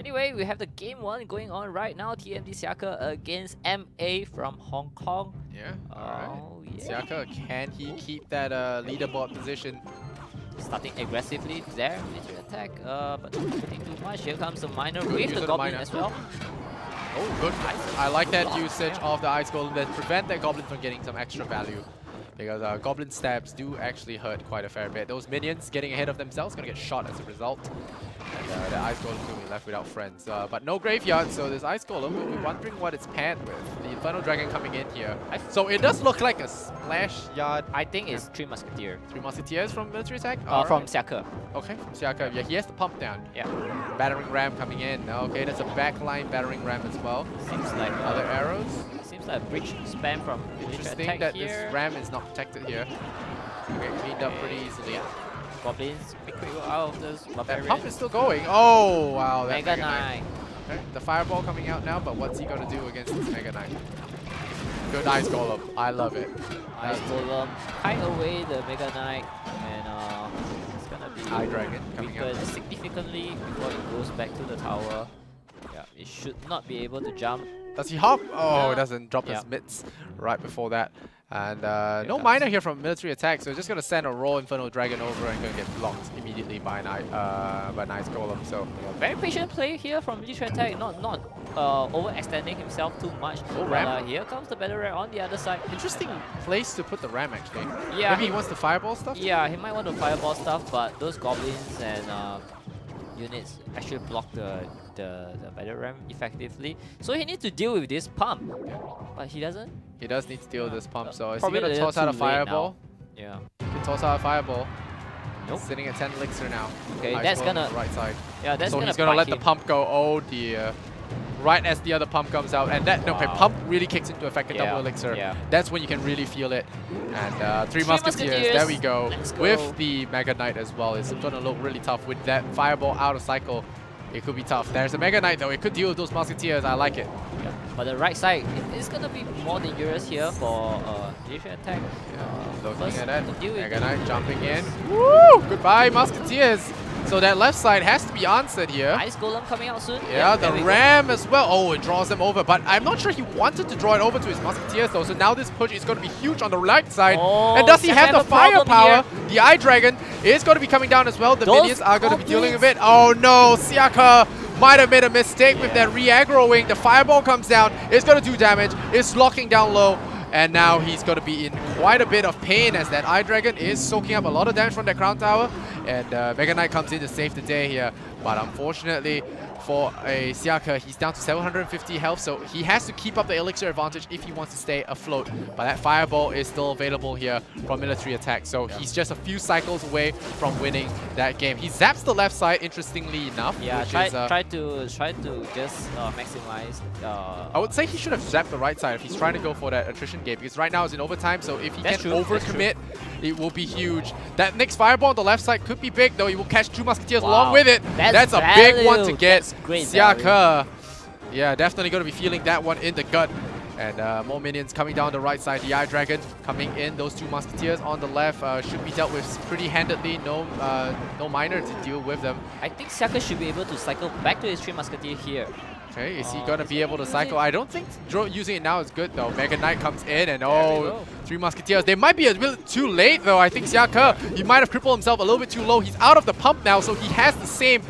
Anyway, we have the game 1 going on right now. TMD Xiake against MA from Hong Kong. Yeah, Oh, yeah. Xiake, can he keep that leaderboard position? Starting aggressively there, military attack, but not putting too much. Here comes the miner with the goblin as well. Oh, good. I like that usage of the ice golem that prevent that goblin from getting some extra value. Because goblin stabs do actually hurt quite a fair bit. Those minions getting ahead of themselves gonna get shot as a result. And the ice golem will be left without friends. But no graveyard, so this ice golem will be wondering what it's paired with. The Infernal Dragon coming in here. So it does look like a splash yard. I think it's 3 Musketeers. 3 Musketeers from Military Attack? From Xiake. Okay, from Xiake. Yeah, he has the pump down. Yeah. Battering ram coming in. Okay, that's a backline battering ram as well. Seems like other arrows. Seems like a bridge spam from Interesting attack that here. this ram is not protected here. Get cleaned up pretty easily. Goblins be quick out of this. That pump is still going. Oh wow, that Mega Knight. Okay, the fireball coming out now, but what's he gonna do against this Mega Knight? Good ice golem. I love it. Ice golem kite away the Mega Knight, and it's gonna be Eye Dragon coming out significantly before it goes back to the tower. Yeah, it should not be able to jump. Does he hop? Oh, Yeah. it doesn't drop his mitts right before that. And no miner here from Military Attack, so just going to send a raw Infernal Dragon over and going to get blocked immediately by an Ice Golem. So very patient play here from Military Attack, not overextending himself too much. Oh, ram. Here comes the Battle Ram on the other side. Interesting place to put the ram actually. Yeah. Maybe he wants the fireball stuff? Yeah, he might want to fireball stuff, but those goblins and units actually block the Battle Ram effectively. So he needs to deal with this pump. Yeah. But he doesn't. He does need to deal with this pump, so is he Probably going to toss out a fireball? Yeah. He can toss out a fireball. Nope. Sitting at 10 elixir now. Okay, Ice that's Golem gonna... on the right side. Yeah, that's so gonna he's going to let him. the pump go. Oh dear. Right as the other pump comes out. And that, no, okay, pump really kicks into effect at double elixir. Yeah. That's when you can really feel it. And 3 Musketeers, there we go. With the Mega Knight as well. It's going to look really tough with that fireball out of cycle. It could be tough. There's a Mega Knight though. It could deal with those Musketeers. I like it. Yeah. But the right side is going to be more dangerous here for Military Attack. Looking at that. Mega Mega Knight jumping in. Woo! Goodbye, Musketeers. So that left side has to be answered here. Ice Golem coming out soon. Yeah, the ram as well. Oh, it draws them over. But I'm not sure he wanted to draw it over to his Musketeers though. So now this push is going to be huge on the right side. Oh, and does he have the firepower? The Eye Dragon is going to be coming down as well. The minions are going to be dealing with it. Oh no, Xiake might have made a mistake with that re-aggroing. The fireball comes down. It's going to do damage. It's locking down low. And now he's going to be in quite a bit of pain as that Eye Dragon is soaking up a lot of damage from that Crown Tower. And Mega Knight comes in to save the day here. But unfortunately for a Xiake, he's down to 750 health, so he has to keep up the elixir advantage if he wants to stay afloat. But that fireball is still available here from Military Attack, so he's just a few cycles away from winning that game. He zaps the left side, interestingly enough. Yeah, try to just maximize. I would say he should have zapped the right side if he's trying to go for that attrition game, because right now it's in overtime, so if he can overcommit, it will be huge. That next fireball on the left side could be big, though. He will catch 2 Musketeers along with it. That's a big one to get. Xiake, yeah, definitely going to be feeling that one in the gut. And more minions coming down the right side. The Eye Dragon coming in. Those 2 Musketeers on the left should be dealt with pretty handedly. No miner to deal with them. I think Xiake should be able to cycle back to his 3 Musketeer here. Okay, is he going to be able to cycle? I don't think using it now is good though. Mega Knight comes in and 3 Musketeers. They might be a bit too late though. I think Xiake, he might have crippled himself a little bit too low. He's out of the pump now, so he has the same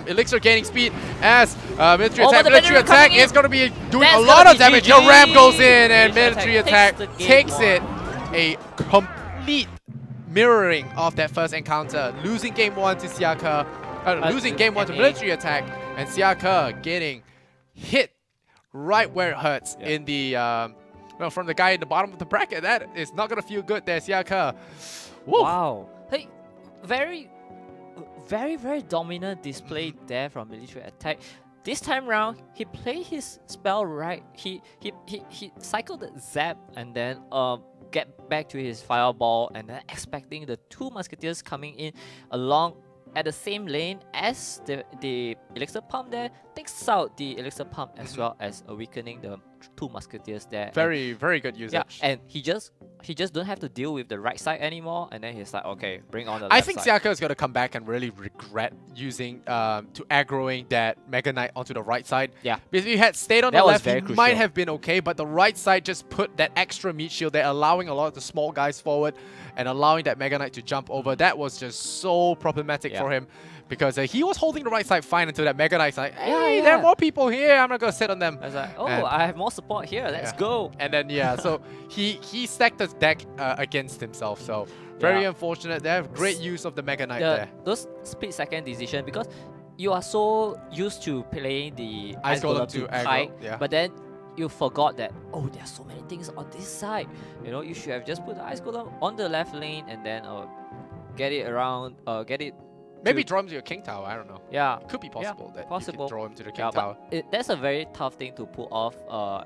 elixir gaining speed as Military Attack. Military Attack is going to be doing a lot of damage. The ram goes in and Military Attack takes it. A complete mirroring of that first encounter. Losing game 1 to Xiake, losing game 1 to Military Attack, and Xiake getting hit right where it hurts in the well, from the guy in the bottom of the bracket. That is not gonna feel good there, Xiake. Wow. Hey, very dominant display there from Military Attack. This time round, he played his spell right. He cycled the zap and then get back to his fireball, and then expecting the 2 Musketeers coming in along at the same lane as the elixir pump there, takes out the elixir pump as well as weakening the two Musketeers there. Very, very good usage. Yeah, and he just don't have to deal with the right side anymore, and then he's like, okay, bring on the I left think side. Xiake is going to come back and really regret using to aggroing that Mega Knight onto the right side. Yeah. Because if he had stayed on That the was left, he very might crucial. have been okay, but the right side just put that extra meat shield there, allowing a lot of the small guys forward and allowing that Mega Knight to jump over. That was just so problematic for him, because he was holding the right side fine until that Mega Knight's like, hey, there are more people here, I'm not going to sit on them. I was like, oh, And I have more support here, let's go. And then, so he stacked his deck against himself, so very unfortunate. They have great use of the Mega Knight there. Those split-second decision, because you are so used to playing the Ice Golem to aggro, kite, but then you forgot that, oh, there are so many things on this side. You know, you should have just put the Ice Golem on the left lane and then get it around, get it. Maybe draw him to your King Tower, I don't know. Yeah. It could be possible that you possible. can draw him to the King Tower. But that's a very tough thing to pull off,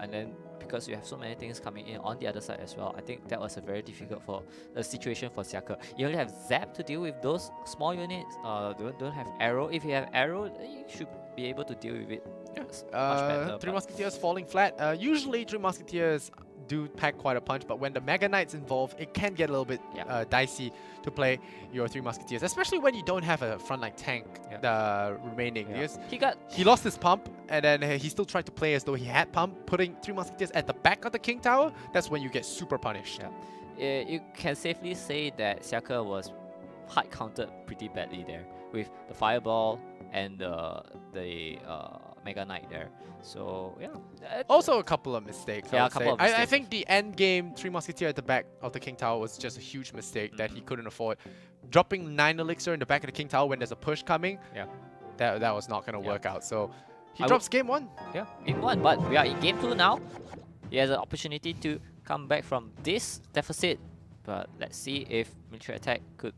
and then because you have so many things coming in on the other side as well, I think that was a very difficult situation for Xiake. You only have Zap to deal with those small units. Don't have Arrow. If you have Arrow, you should be able to deal with it. Much better, Three Musketeers falling flat. Usually Three Musketeers do pack quite a punch, but when the Mega Knight's involved, it can get a little bit dicey to play your Three Musketeers, especially when you don't have a frontline tank remaining. Because he lost his pump, and then he still tried to play as though he had pump, putting Three Musketeers at the back of the King Tower. That's when you get super punished. You can safely say that Xiake was hard countered pretty badly there with the Fireball and the Mega Knight there. So also a couple of mistakes. I think think the end game Three Musketeer at the back of the King Tower was just a huge mistake that he couldn't afford. Dropping 9 elixir in the back of the King Tower when there's a push coming, that was not going to work out. So he drops game 1. Yeah, game 1. But we are in game 2 now. He has an opportunity to come back from this deficit. But let's see if MilitaryAttack could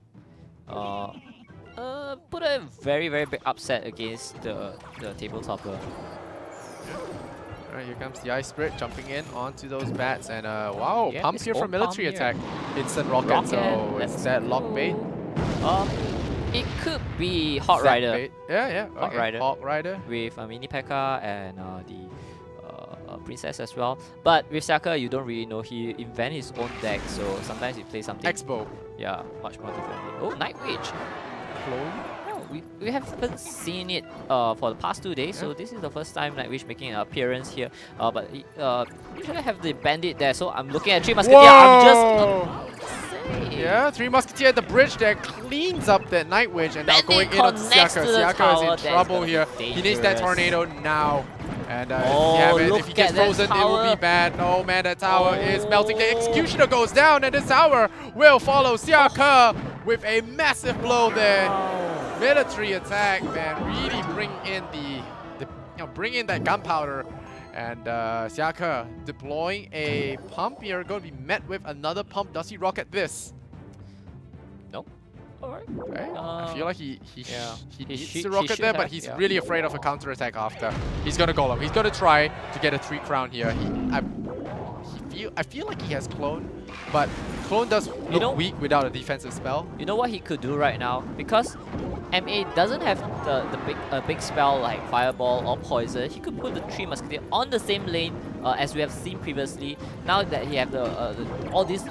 put a very, very big upset against the table topper. Alright, here comes the Ice Spirit jumping in onto those bats, and wow, pump here from MilitaryAttack. Instant rocket, so is that lock bait? It could be Hot Rider. Bait? Yeah, okay. Hawk Rider with a Mini P.E.K.K.A. and the Princess as well. But with Xiake, you don't really know. He invents his own deck, so sometimes he plays something. Expo. Yeah, much more differently. Oh, Night Witch. We haven't seen it for the past 2 days, so this is the first time Night Witch making an appearance here. But usually have the Bandit there, so I'm looking at Three Musketeers. I'm just yeah, Three Musketeers at the bridge there cleans up that Night Witch, and now going in on Xiake. Xiake is in trouble here. He needs that tornado now. And if he gets frozen, it will be bad. Oh man, that tower is melting. The Executioner goes down, and this tower will follow Xiake with a massive blow there. MilitaryAttack, man, really bring in that gunpowder. And Xiake deploying a pump here, going to be met with another pump. Does he rocket this? Nope. Alright. Okay. I feel like he needs to rocket there, but he's really afraid of a counterattack after. He's gonna Golem. He's gonna try to get a 3 crown here. I feel like he has Clone, but Clone does look weak without a defensive spell. You know what he could do right now? Because MA doesn't have the big spell like Fireball or Poison, he could put the Three Musketeers on the same lane as we have seen previously. Now that he have all these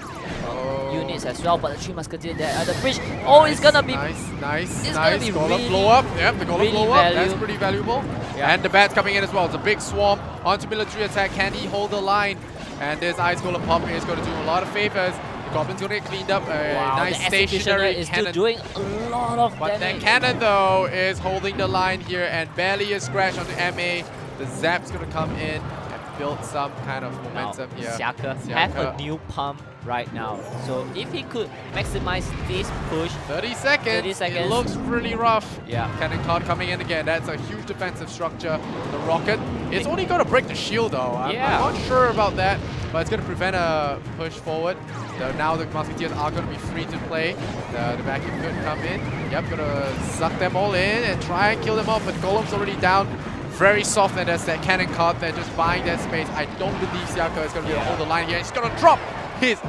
units as well, but the Three Musketeers there at the bridge. Oh, it's gonna be nice. Golem really, blow up. Yep, the Golem blow up. That's pretty valuable. Yeah. And the Bat's coming in as well. It's a big swarm onto MilitaryAttack. Can he hold the line? And this Ice Golem pump is going to do a lot of favors. The Goblin's going to get cleaned up. Nice stationary cannon. Still doing a lot of damage. But that cannon, though, is holding the line here, and barely a scratch on the MA. The Zap's going to come in and build some kind of momentum here. Xiake have a new pump right now. So if he could maximize this push. 30 seconds. It looks really rough. Yeah. Cannon card coming in again. That's a huge defensive structure. The rocket. It's only going to break the shield, though. I'm not sure about that, but it's going to prevent a push forward. So now the Musketeers are going to be free to play. The vacuum could come in. Yep, going to suck them all in and try and kill them off, but Golem's already down. Very soft, and there's that cannon card there just buying that space. I don't believe Xiake is going to be able to hold the line here. He's going to drop his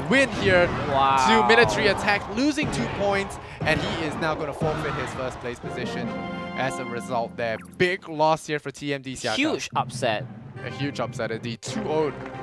win here to MilitaryAttack, losing 2 points, and he is now going to forfeit his first place position as a result there. Big loss here for TMD Xiake. Huge upset A huge upset. The 2-0